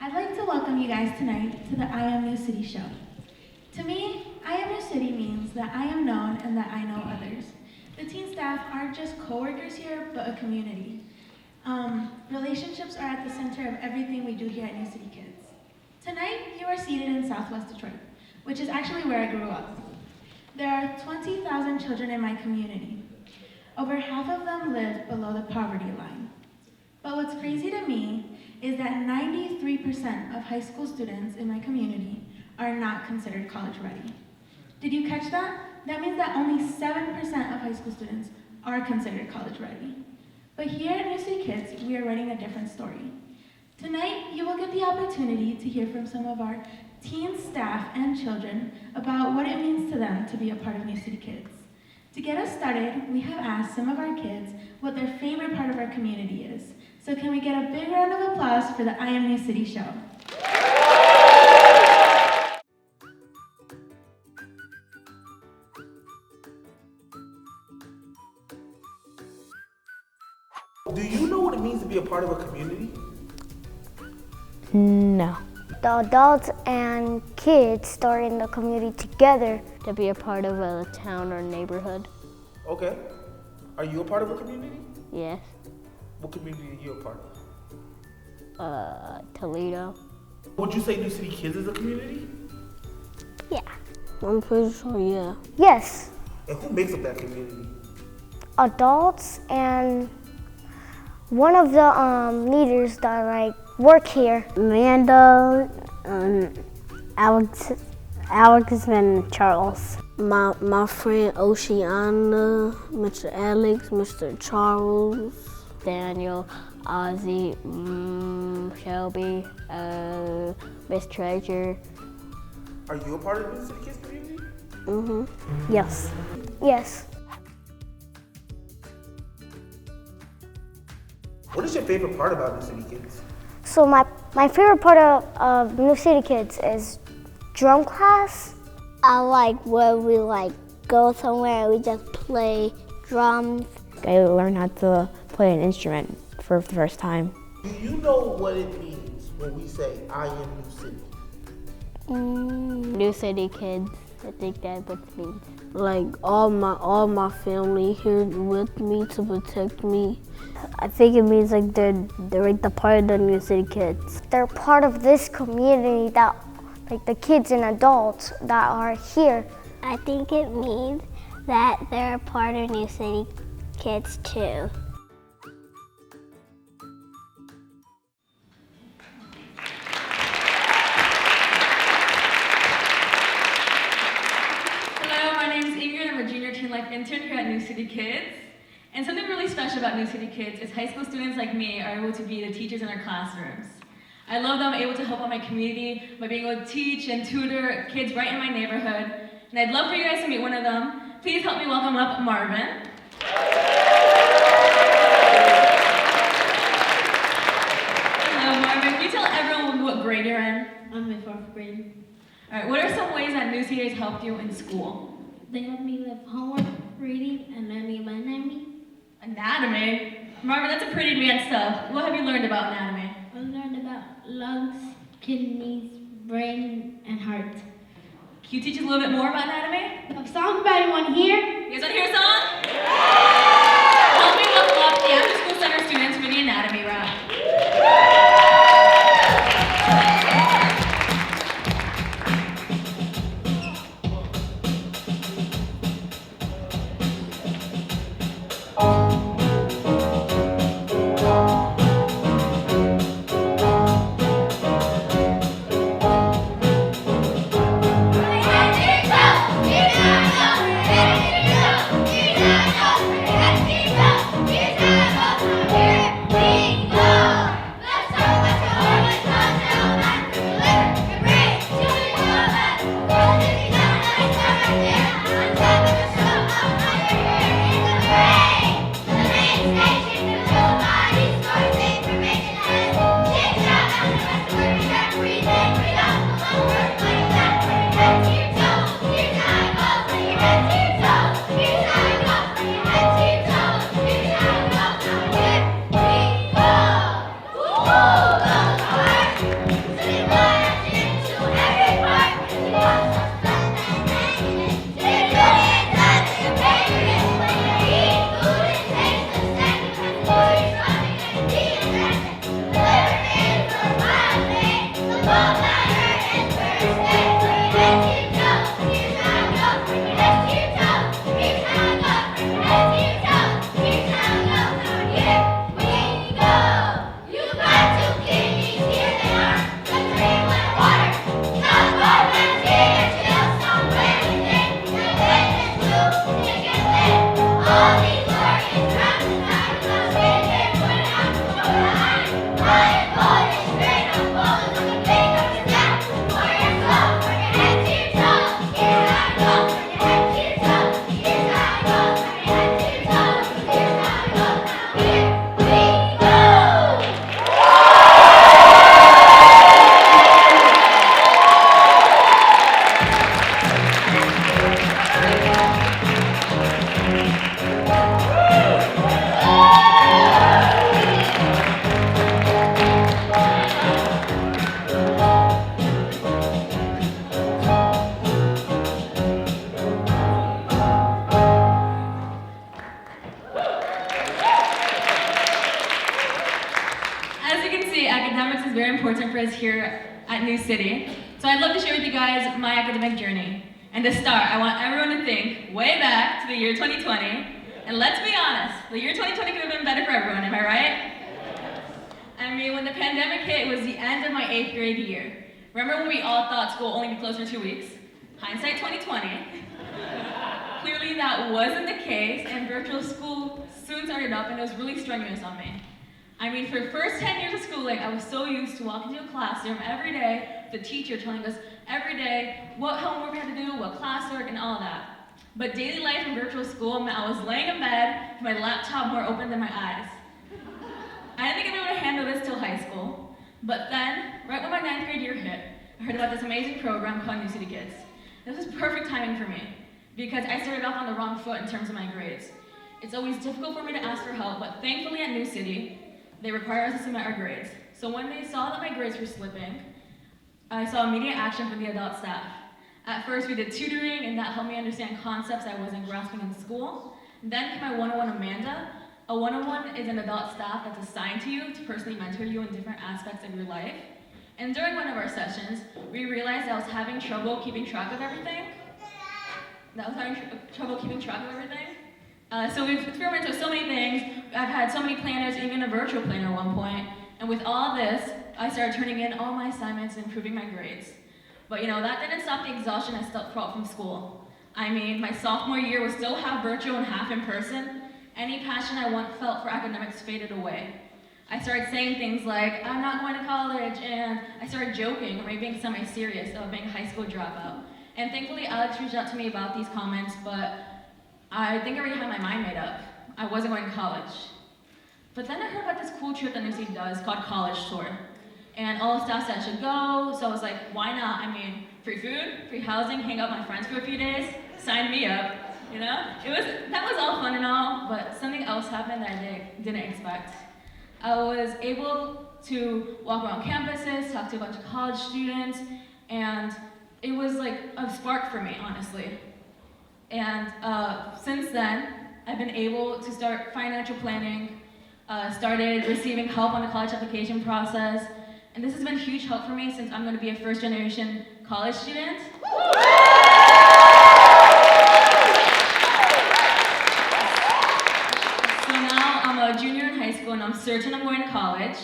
I'd like to welcome you guys tonight to the I Am New City show. To me, I Am New City means that I am known and that I know others. The teen staff aren't just co-workers here, but a community. Relationships are at the center of everything we do here at New City Kids. Tonight, you are seated in Southwest Detroit, which is actually where I grew up. There are 20,000 children in my community. Over half of them live below the poverty line. But what's crazy to me is that 93% of high school students in my community are not considered college ready. Did you catch that? That means that only 7% of high school students are considered college ready. But here at New City Kids, we are writing a different story. Tonight, you will get the opportunity to hear from some of our teen staff and children about what it means to them to be a part of New City Kids. To get us started, we have asked some of our kids what their favorite part of our community is. So can we get a big round of applause for the I Am New City show? Do you know what it means to be a part of a community? No. The adults and kids start in the community together. To be a part of a town or neighborhood. Okay. Are you a part of a community? Yes. What community are you a part of? Toledo. Would you say New City Kids is a community? Yeah. I'm pretty sure, yeah. Yes. And who makes up that community? Adults and one of the leaders that work here. Amanda, Alex and Charles. My friend Oceana, Mr. Alex, Mr. Charles, Daniel, Ozzy, Shelby, Miss Treasure. Are you a part of the New City Kids community? Mm-hmm. Yes. Yes. What is your favorite part about New City Kids? So my favorite part of New City Kids is drum class. I like when we go somewhere and we just play drums. I learned how to play an instrument for the first time. Do you know what it means when we say I am New City? New City Kids, I think that's what it means. Like all my family here with me to protect me. I think it means like they're like the part of the New City Kids. They're part of this community that, like the kids and adults that are here. I think it means that they're a part of New City Kids too. Hello, my name is Ingrid. I'm a junior teen life intern here at New City Kids. And something really special about New City Kids is high school students like me are able to be the teachers in our classrooms. I love that I'm able to help out my community by being able to teach and tutor kids right in my neighborhood. And I'd love for you guys to meet one of them. Please help me welcome up Marvin. Hello, Marvin. Can you tell everyone what grade you're in? I'm in 4th grade. All right, what are some ways that New City has helped you in school? They help me with homework, reading, and learning about anatomy. Anatomy? Marvin, that's a pretty advanced stuff. What have you learned about anatomy? I learned about lungs, kidneys, brain, and heart. Can you teach us a little bit more about anatomy? A song about anyone here? You guys want to hear a song? Help me welcome up the After School Center students for the anatomy rap. We had to go, New City. So I'd love to share with you guys my academic journey. And to start, I want everyone to think way back to the year 2020. And let's be honest, the year 2020 could have been better for everyone, am I right? I mean, when the pandemic hit, it was the end of my 8th grade year. Remember when we all thought school would only be closed for 2 weeks? Hindsight 2020. Clearly that wasn't the case, and virtual school soon started up, and it was really strenuous on me. I mean, for the first 10 years of schooling, I was so used to walking to a classroom every day, the teacher telling us every day what homework we had to do, what classwork, and all that. But daily life in virtual school meant I was laying in bed with my laptop more open than my eyes. I didn't think I'd be able to handle this till high school, but then, right when my 9th grade year hit, I heard about this amazing program called New City Kids. This was perfect timing for me, because I started off on the wrong foot in terms of my grades. It's always difficult for me to ask for help, but thankfully at New City, they require us to submit our grades. So when they saw that my grades were slipping, I saw immediate action from the adult staff. At first we did tutoring, and that helped me understand concepts I wasn't grasping in school. Then came my 101 Amanda. A 101 is an adult staff that's assigned to you to personally mentor you in different aspects of your life. And during one of our sessions, we realized I was having trouble keeping track of everything. So we've experimented with so many things. I've had so many planners, even a virtual planner at one point. And with all this, I started turning in all my assignments and improving my grades. But that didn't stop the exhaustion I still felt from school. I mean, my sophomore year was still half virtual and half in person. Any passion I once felt for academics faded away. I started saying things like, I'm not going to college, and I started joking or maybe being semi-serious about being a high school dropout. And thankfully, Alex reached out to me about these comments, but I think I already had my mind made up. I wasn't going to college. But then I heard about this cool trip that New City does called College Tour. And all the staff said I should go, so I was like, why not? I mean, free food, free housing, hang out with my friends for a few days, sign me up, That was all fun and all, but something else happened that I didn't expect. I was able to walk around campuses, talk to a bunch of college students, and it was like a spark for me, honestly. And since then, I've been able to start financial planning, started receiving help on the college application process, and this has been huge help for me since I'm going to be a first-generation college student. So now I'm a junior in high school, and I'm certain I'm going to college.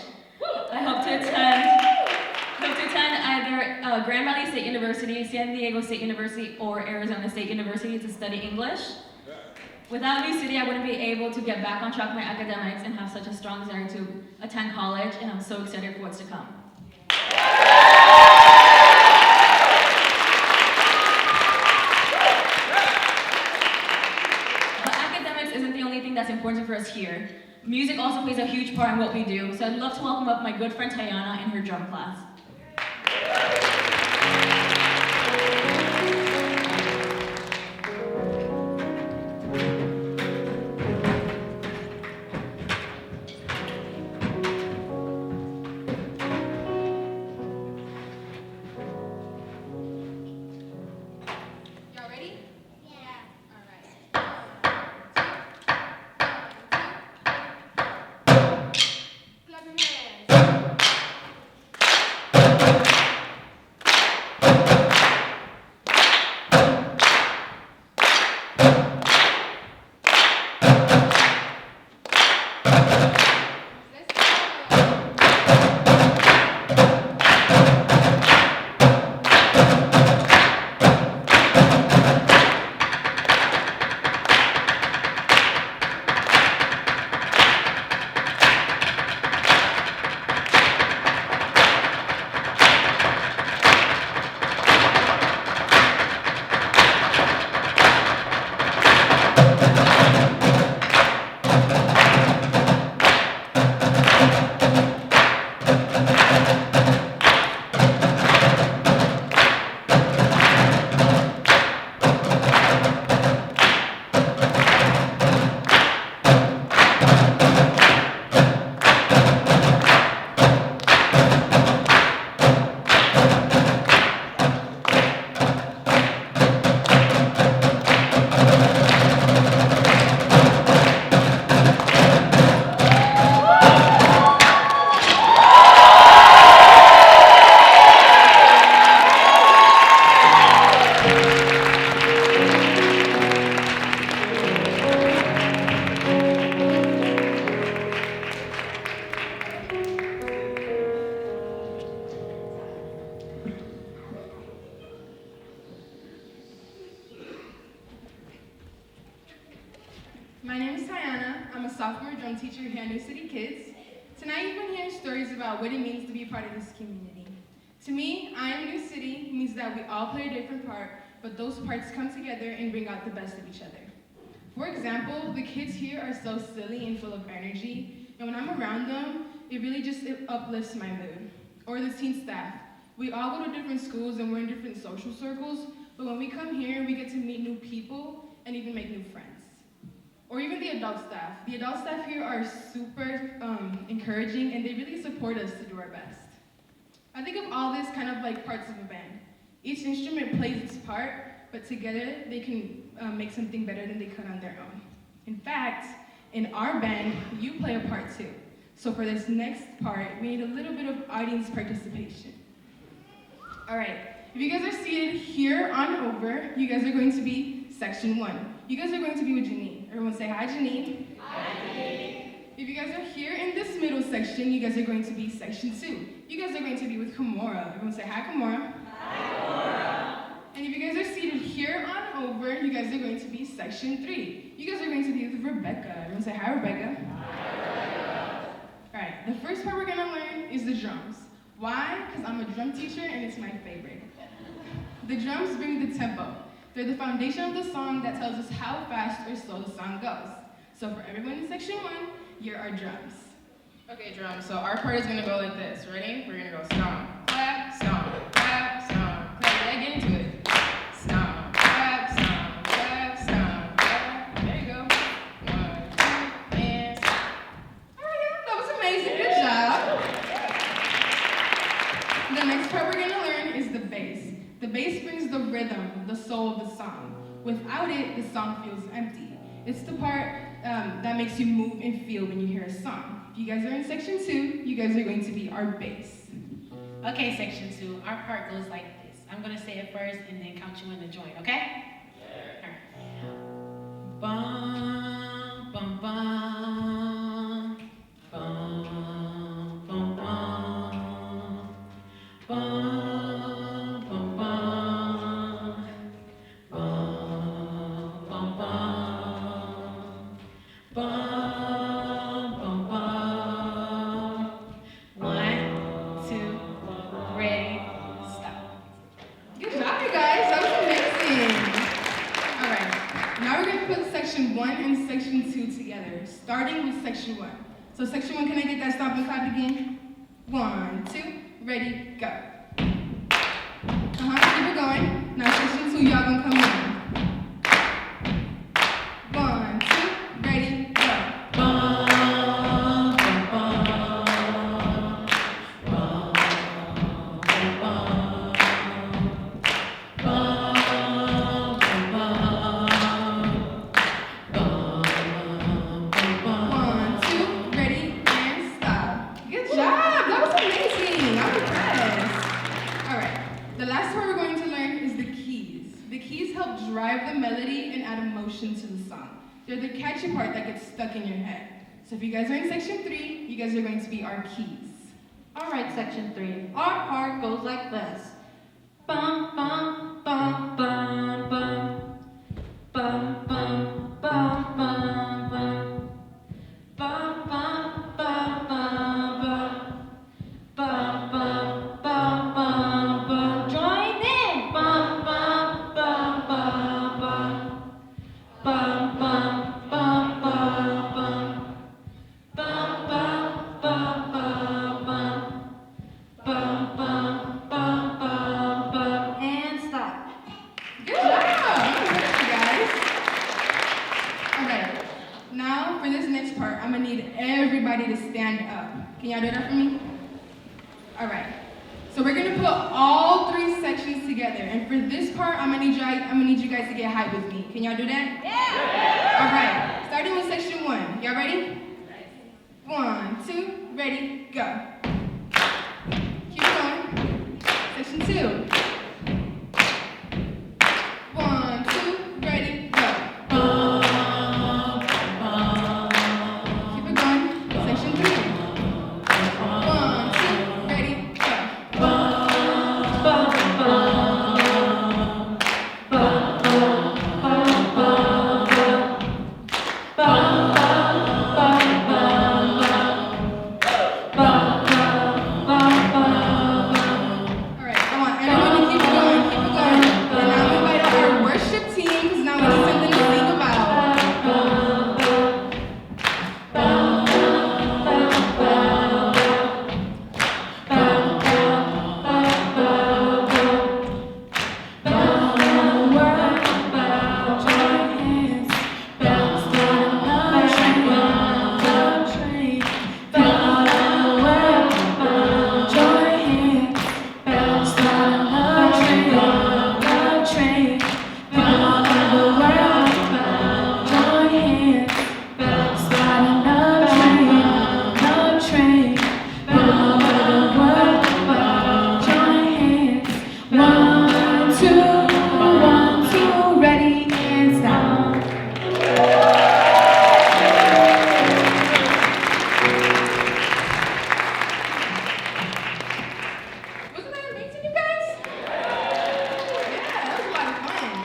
I hope to attend either Grand Valley State University, San Diego State University, or Arizona State University to study English. Without New City, I wouldn't be able to get back on track with my academics and have such a strong desire to attend college, and I'm so excited for what's to come. But academics isn't the only thing that's important for us here. Music also plays a huge part in what we do, so I'd love to welcome up my good friend Tayana and her drum class. Diana. I'm a sophomore drum teacher here at New City Kids. Tonight you've been hearing stories about what it means to be part of this community. To me, I Am New City means that we all play a different part, but those parts come together and bring out the best of each other. For example, the kids here are so silly and full of energy, and when I'm around them, it really just uplifts my mood. Or the teen staff. We all go to different schools and we're in different social circles, but when we come here, we get to meet new people and even make new friends. Or even the adult staff. The adult staff here are super encouraging and they really support us to do our best. I think of all this kind of like parts of a band. Each instrument plays its part, but together they can make something better than they could on their own. In fact, in our band, you play a part too. So for this next part, we need a little bit of audience participation. All right, if you guys are seated here on over, you guys are going to be section 1. You guys are going to be with Janine. Everyone say hi, Janine. Hi, Janine. If you guys are here in this middle section, you guys are going to be section 2. You guys are going to be with Kimora. Everyone say hi, Kimora. Hi, Kimora. And if you guys are seated here on over, you guys are going to be section 3. You guys are going to be with Rebecca. Everyone say hi, Rebecca. Hi, Rebecca. All right, the first part we're going to learn is the drums. Why? Because I'm a drum teacher and it's my favorite. The drums bring the tempo. They're the foundation of the song that tells us how fast or slow the song goes. So for everyone in section 1, here are drums. Okay, drums, so our part is gonna go like this. Ready? We're gonna go stomp, clap, stomp, clap, stomp, clap. Yeah, get into it. Stomp, clap, stomp, clap, stomp, clap. There you go. 1, 2, and stop. All right, yeah, that was amazing. Good job. The next part we're gonna learn is the bass. The bass brings the rhythm, the soul of the song. Without it, the song feels empty. It's the part that makes you move and feel when you hear a song. If you guys are in section 2, you guys are going to be our bass. Okay, section 2, our part goes like this. I'm gonna say it first and then count you in to join, okay? Yeah. All right. Bum, bum, bum. Bum, bum, bum. Bum. Section 1 and section 2 together, starting with section 1. So section 1, can I get that stomp and clap again? 1, 2, ready, go. Keep it going. Now section 2, y'all gonna come in. 1, 2, ready, go. Drive the melody and add emotion to the song. They're the catchy part that gets stuck in your head. So if you guys are in section 3, you guys are going to be our keys. All right, section 3. Our part goes like this. Bum, bum, bum, bum, bum. Bum, bum, bum, bum, bum. Bum, bum, bum, bum, bum. Bum, bum, bum, bum, bum. Join in. Bum, bum, bum, bum, bum. Bum, bum, bum, bum, bum. Bum, bum, bum, bum, bum. Bum, bum, bum, bum, bum. And stop. Good job! Good, guys. Okay, now for this next part, I'm gonna need everybody to stand up. Can y'all do that for me? All right. So we're gonna put all 3 sections together, and for this part, I'm gonna need you guys to get high with me. Can y'all do that? Yeah! All right. Starting with section 1. Y'all ready? 1, 2, ready, go. Keep going. Section 2. 1, 2, ready, go. Keep it going. Section 3. 1, 2, ready, go. Bum, from all over the world. Join hands, starting a train from all over the world. Join hands, 1, 2, ready and stop. Wasn't that amazing, you guys? Yeah, that was a lot of fun.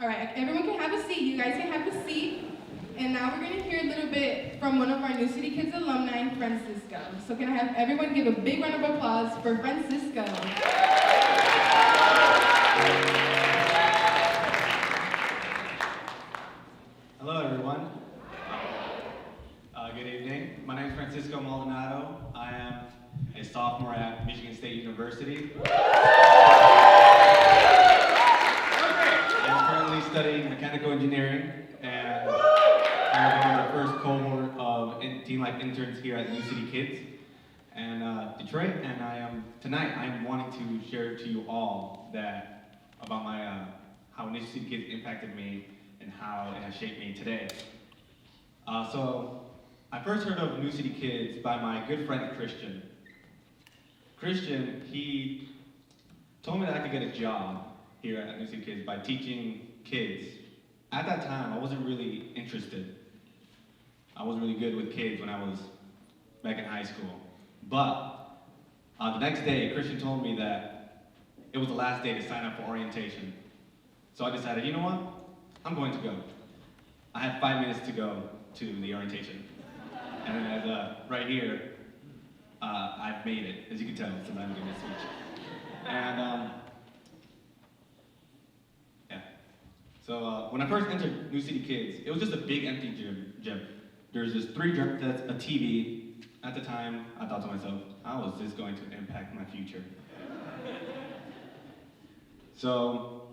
All right, everyone can have a seat. You guys can have a seat. And now we're going to hear a little bit from one of our New City Kids alumni, Francisco. So can I have everyone give a big round of applause for Francisco? Hello, everyone. Good evening. My name is Francisco Maldonado. I am a sophomore at Michigan State University. I'm currently studying mechanical engineering, and I'm one of the first cohort of Teen Life interns here at New City Kids and Detroit. And tonight I'm wanting to share to you all about my how New City Kids impacted me and how it has shaped me today. So I first heard of New City Kids by my good friend Christian. Christian, he told me that I could get a job here at New City Kids by teaching kids. At that time, I wasn't really interested. I wasn't really good with kids when I was back in high school. But the next day, Christian told me that it was the last day to sign up for orientation. So I decided, you know what? I'm going to go. I had 5 minutes to go to the orientation. And as right here, I've made it, as you can tell, since I'm giving this speech. And yeah. So when I first entered New City Kids, it was just a big empty gym. There's just 3 drum sets, a TV. At the time, I thought to myself, how is this going to impact my future? So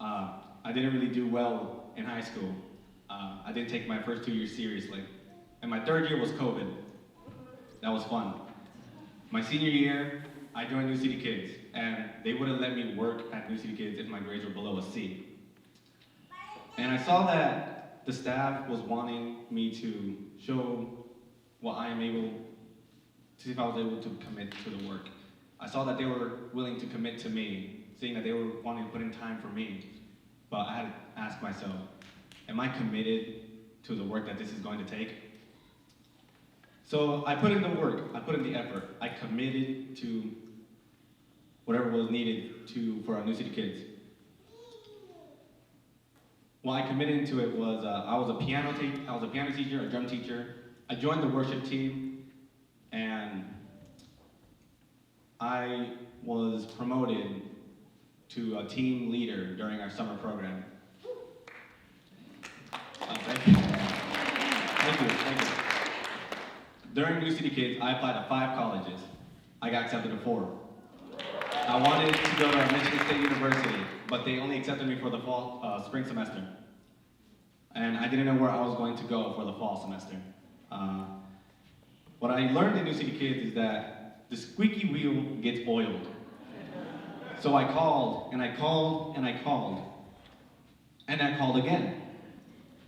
I didn't really do well in high school. I didn't take my first 2 years seriously. And my 3rd year was COVID. That was fun. My senior year, I joined New City Kids, and they wouldn't let me work at New City Kids if my grades were below a C. And I saw that the staff was wanting me to show what I am able, to see if I was able to commit to the work. I saw that they were willing to commit to me, seeing that they were wanting to put in time for me. But I had to ask myself, am I committed to the work that this is going to take? So I put in the work, I put in the effort, I committed to whatever was needed for our New City Kids. What I committed to it was I was a piano teacher, a drum teacher. I joined the worship team, and I was promoted to a team leader during our summer program. Thank you. Thank you. During New City Kids, I applied to 5 colleges. I got accepted to 4. I wanted to go to Michigan State University, but they only accepted me for the spring semester. And I didn't know where I was going to go for the fall semester. What I learned in New City Kids is that the squeaky wheel gets oiled. So I called, and I called, and I called. And I called again.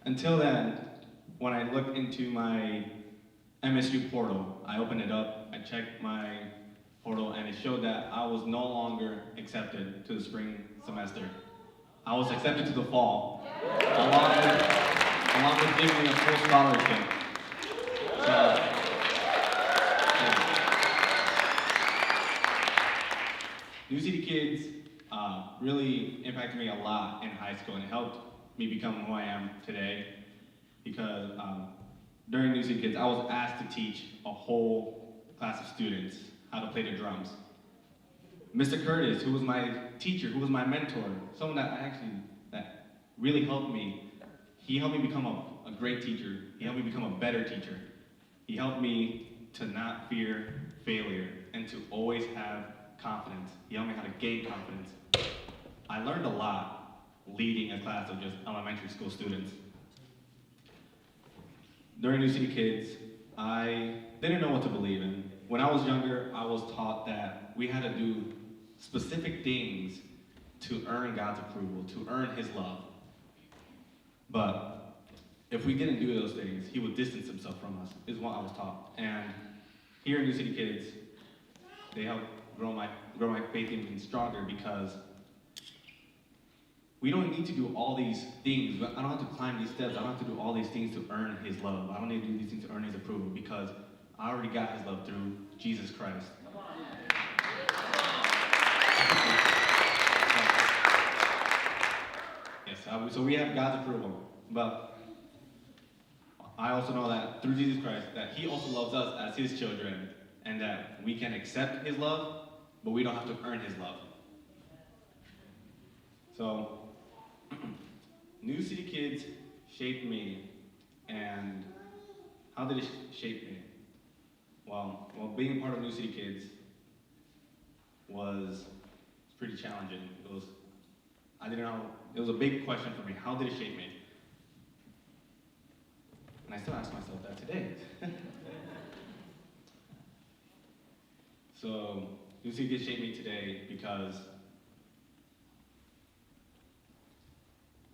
Until then, when I looked into my MSU portal, I opened it up, I checked my portal, and it showed that I was no longer accepted to the spring semester. I was accepted to the fall, along with giving me a full scholarship. So, yeah. New City Kids really impacted me a lot in high school, and it helped me become who I am today, because during New City Kids, I was asked to teach a whole class of students how to play the drums. Mr. Curtis, who was my teacher, who was my mentor, someone that really helped me, he helped me become a great teacher. He helped me become a better teacher. He helped me to not fear failure and to always have confidence. He helped me how to gain confidence. I learned a lot leading a class of just elementary school students. During New City Kids, I didn't know what to believe in. When I was younger, I was taught that we had to do specific things to earn God's approval, to earn His love. But if we didn't do those things, He would distance Himself from us, is what I was taught. And here in New City Kids, they help grow my faith even stronger, because we don't need to do all these things. I don't have to climb these steps. I don't have to do all these things to earn His love. I don't need to do these things to earn His approval, because I already got His love through Jesus Christ. Yes, so we have God's approval, but I also know that through Jesus Christ, that He also loves us as His children, and that we can accept His love, but we don't have to earn His love. So, New City Kids shaped me, and how did it shape me? Well, being a part of New City Kids was pretty challenging. I didn't know, it was a big question for me. How did it shape me? And I still ask myself that today. So, New City Kids shaped me today because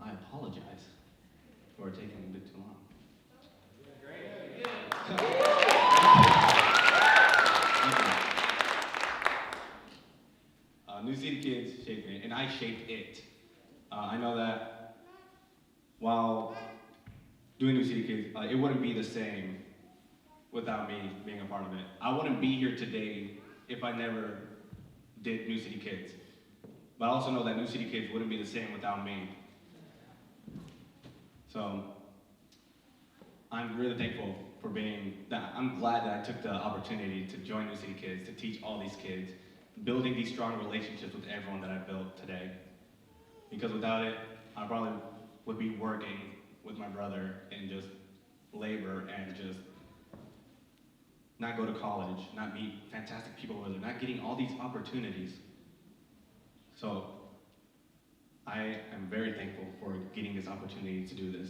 I apologize for taking a bit too long. New City Kids shaped me, and I shaped it. I know that while doing New City Kids, it wouldn't be the same without me being a part of it. I wouldn't be here today if I never did New City Kids. But I also know that New City Kids wouldn't be the same without me. So I'm really thankful for I'm glad that I took the opportunity to join New City Kids, to teach all these kids, building these strong relationships with everyone that I built today. Because without it, I probably would be working with my brother and just labor and just not go to college, not meet fantastic people with it, not getting all these opportunities. So I am very thankful for getting this opportunity to do this.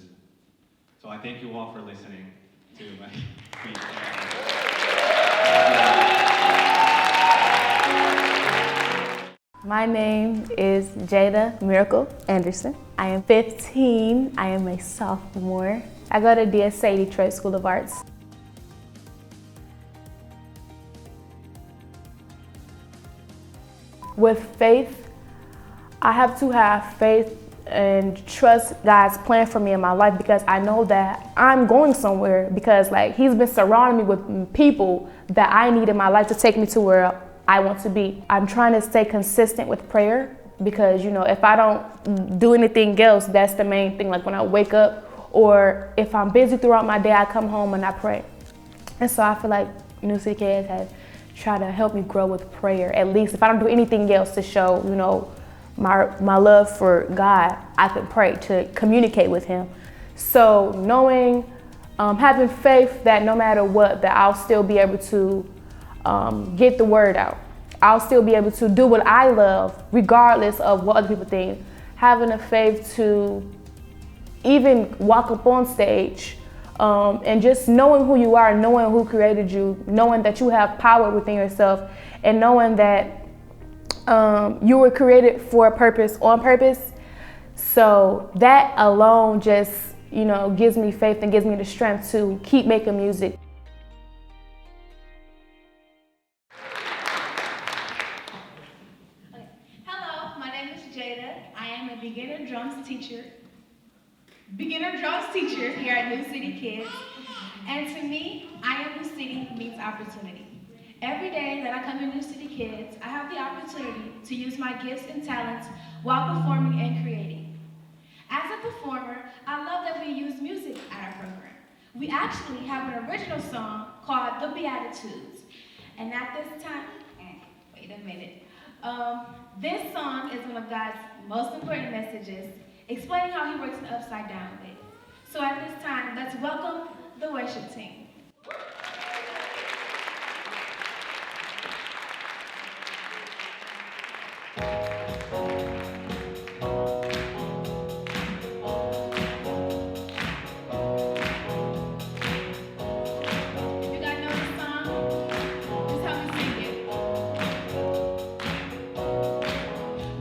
So I thank you all for listening to my speech. My name is Jada Miracle Anderson. I am 15. I am a sophomore. I go to DSA Detroit School of Arts. With faith, I have to have faith and trust God's plan for me in my life, because I know that I'm going somewhere, because He's been surrounding me with people that I need in my life to take me to where I want to be. I'm trying to stay consistent with prayer, because if I don't do anything else, that's the main thing. Like when I wake up, or if I'm busy throughout my day, I come home and I pray. And so I feel like New City Kids has tried to help me grow with prayer. At least if I don't do anything else to show, my love for God, I can pray to communicate with Him. So knowing, having faith that no matter what, that I'll still be able to get the word out. I'll still be able to do what I love, regardless of what other people think. Having the faith to even walk up on stage, and just knowing who you are, knowing who created you, knowing that you have power within yourself, and knowing that you were created for a purpose, on purpose. So that alone just, gives me faith and gives me the strength to keep making music. Hello, my name is Jada. I am a beginner drums teacher here at New City Kids. And to me, I Am New City means opportunity. Every day that I come to New City Kids, I have the opportunity to use my gifts and talents while performing and creating. As a performer, I love that we use music at our program. We actually have an original song called The Beatitudes. And at this time, wait a minute. This song is one of God's most important messages, explaining how He works an upside down way. So at this time, let's welcome the worship team.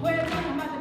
We're talking about the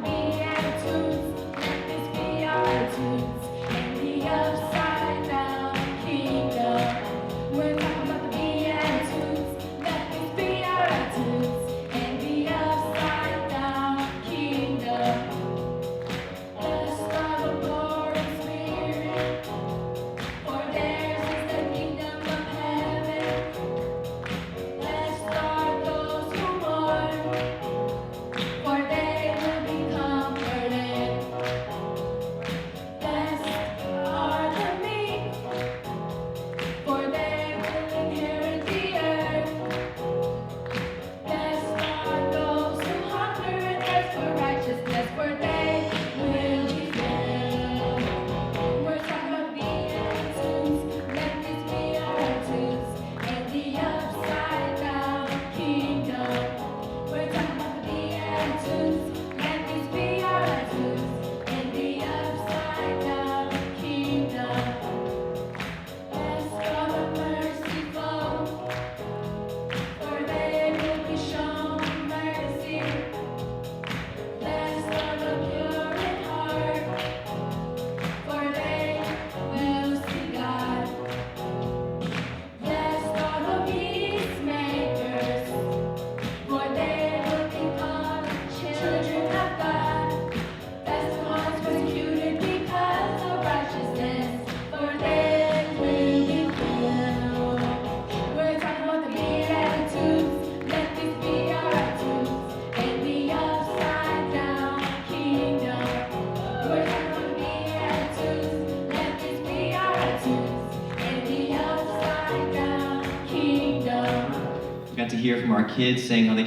hear from our kids saying how they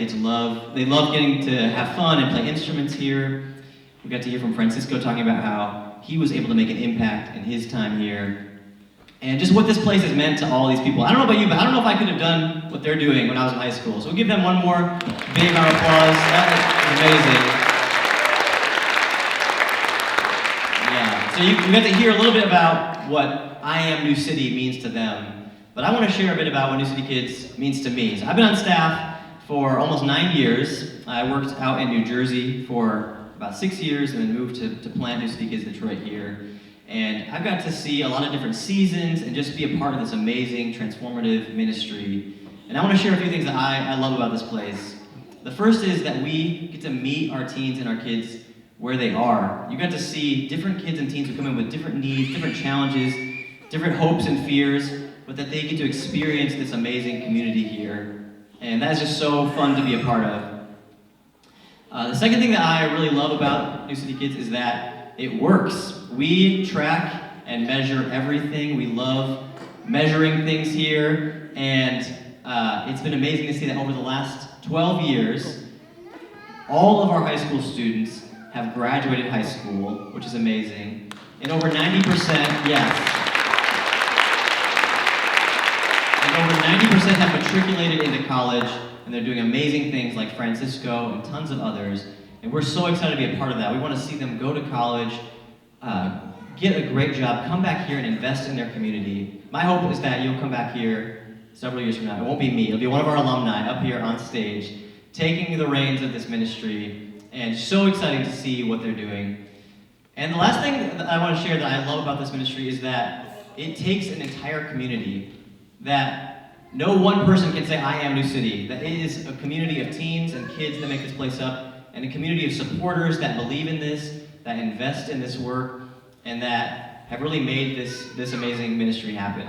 love getting to have fun and play instruments here. We got to hear from Francisco talking about how he was able to make an impact in his time here. And just what this place has meant to all these people. I don't know about you, but I don't know if I could have done what they're doing when I was in high school. So we'll give them one more big round of applause. That is amazing. Yeah, so you got to hear a little bit about what I Am New City means to them. But I want to share a bit about what New City Kids means to me. So I've been on staff for almost 9 years. I worked out in New Jersey for about 6 years and then moved to plant New City Kids Detroit here. And I've got to see a lot of different seasons and just be a part of this amazing, transformative ministry. And I want to share a few things that I love about this place. The first is that we get to meet our teens and our kids where they are. You got to see different kids and teens who come in with different needs, different challenges, different hopes and fears, but that they get to experience this amazing community here. And that is just so fun to be a part of. The second thing that I really love about New City Kids is that it works. We track and measure everything. We love measuring things here, and it's been amazing to see that over the last 12 years, all of our high school students have graduated high school, which is amazing. And over 90%, yes. And over 90% have matriculated into college, and they're doing amazing things like Francisco and tons of others. And we're so excited to be a part of that. We want to see them go to college, get a great job, come back here and invest in their community. My hope is that you'll come back here several years from now. It won't be me. It'll be one of our alumni up here on stage, taking the reins of this ministry, and so exciting to see what they're doing. And the last thing that I want to share that I love about this ministry is that it takes an entire community, that no one person can say, I am New City, that it is a community of teens and kids that make this place up, and a community of supporters that believe in this, that invest in this work, and that have really made this amazing ministry happen.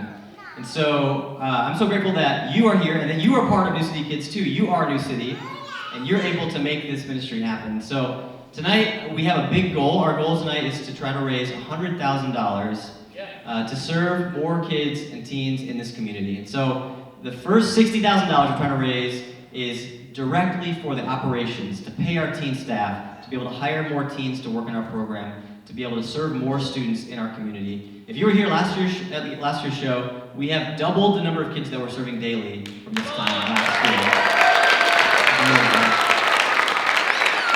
And so I'm so grateful that you are here and that you are part of New City Kids too. You are New City, and you're able to make this ministry happen. So tonight we have a big goal. Our goal tonight is to try to raise $100,000 to serve more kids and teens in this community. And so the first $60,000 we're trying to raise is directly for the operations, to pay our teen staff, to be able to hire more teens to work in our program, to be able to serve more students in our community. If you were here at last year's show, we have doubled the number of kids that we're serving daily from this time last year.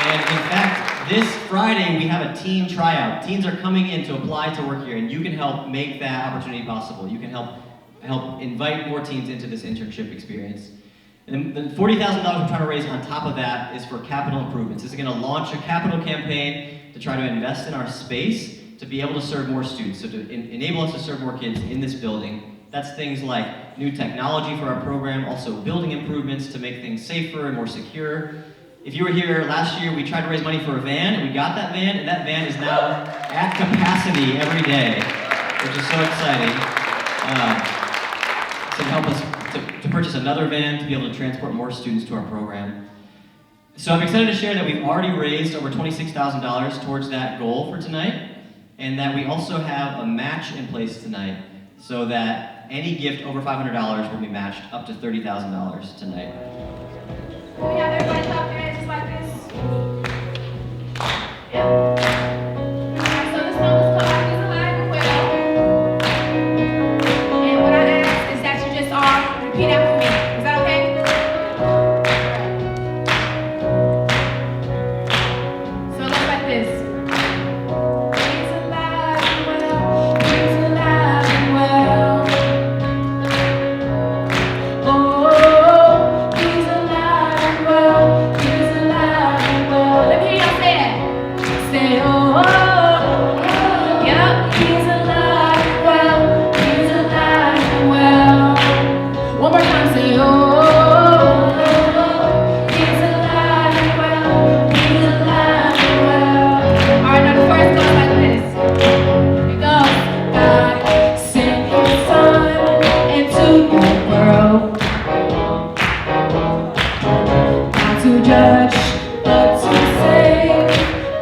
And in fact, this Friday we have a teen tryout. Teens are coming in to apply to work here, and you can help make that opportunity possible. You can help invite more teens into this internship experience. And the $40,000 we're trying to raise on top of that is for capital improvements. This is going to launch a capital campaign to try to invest in our space to be able to serve more students, so to enable us to serve more kids in this building. That's things like new technology for our program, also building improvements to make things safer and more secure. If you were here last year, we tried to raise money for a van, and we got that van, and that van is now at capacity every day, which is so exciting. To help us to purchase another van to be able to transport more students to our program. So I'm excited to share that we've already raised over $26,000 towards that goal for tonight, and that we also have a match in place tonight so that any gift over $500 will be matched up to $30,000 tonight. Can we have everybody clap their hands just like this? Yeah. So this song is called He's Alive and Well. And what I ask is that you just all repeat after me. Is that okay? So it looks like this. He's alive and well. He's alive and well. Oh, he's alive and well. He's alive and well. Let me hear y'all say it. Say, oh, yep, he's alive and well. He's alive and well. One more time, say, oh, he's alive and well. He's alive and well. All right, now the first goes like this. Here it goes. God sent His Son into the world, not to judge, but to save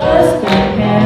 us from hell.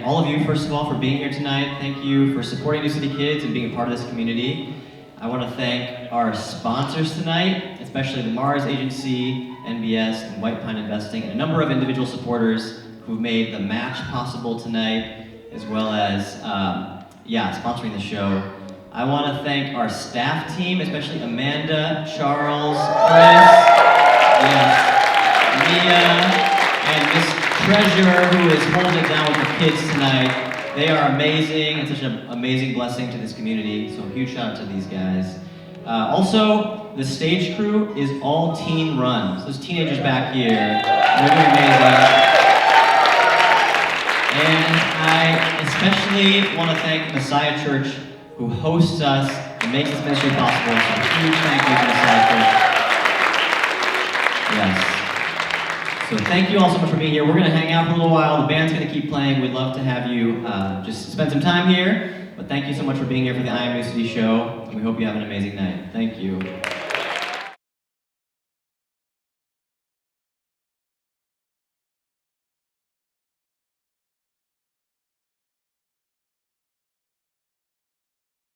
All of you, first of all, for being here tonight. Thank you for supporting New City Kids and being a part of this community. I want to thank our sponsors tonight, especially the Mars Agency, NBS, and White Pine Investing, and a number of individual supporters who've made the match possible tonight, as well as, sponsoring the show. I want to thank our staff team, especially Amanda, Charles, Chris, Mia, and Miss Treasurer, who is holding it down with the kids tonight. They are amazing and such an amazing blessing to this community, so a huge shout out to these guys. Also, the stage crew is all teen run. So those teenagers back here, they're doing amazing. And I especially want to thank Messiah Church, who hosts us and makes this ministry possible. So a huge thank you to Messiah Church. Yes. So thank you all so much for being here. We're going to hang out for a little while. The band's going to keep playing. We'd love to have you just spend some time here. But thank you so much for being here for the I Am New City show. And we hope you have an amazing night. Thank you.